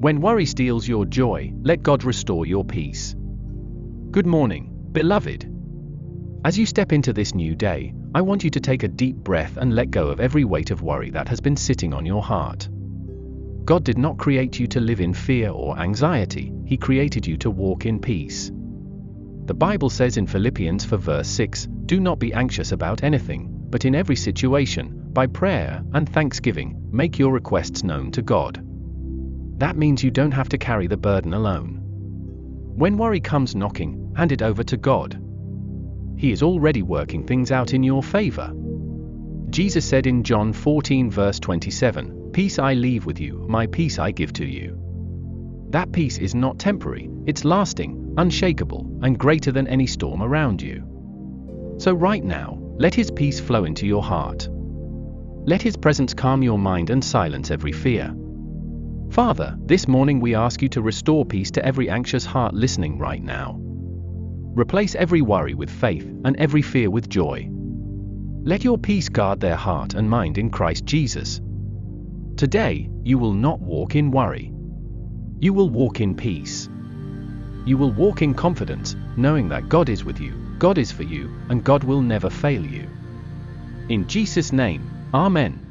When worry steals your joy, let God restore your peace. Good morning, beloved. As you step into this new day, I want you to take a deep breath and let go of every weight of worry that has been sitting on your heart. God did not create you to live in fear or anxiety, He created you to walk in peace. The Bible says in Philippians 4 verse 6, "Do not be anxious about anything, but in every situation, by prayer and thanksgiving, make your requests known to God." That means you don't have to carry the burden alone. When worry comes knocking, hand it over to God. He is already working things out in your favor. Jesus said in John 14 verse 27, "Peace I leave with you, my peace I give to you." That peace is not temporary, it's lasting, unshakable, and greater than any storm around you. So right now, let His peace flow into your heart. Let His presence calm your mind and silence every fear. Father, this morning we ask you to restore peace to every anxious heart listening right now. Replace every worry with faith and every fear with joy. Let your peace guard their heart and mind in Christ Jesus. Today, you will not walk in worry. You will walk in peace. You will walk in confidence, knowing that God is with you, God is for you, and God will never fail you. In Jesus' name, Amen.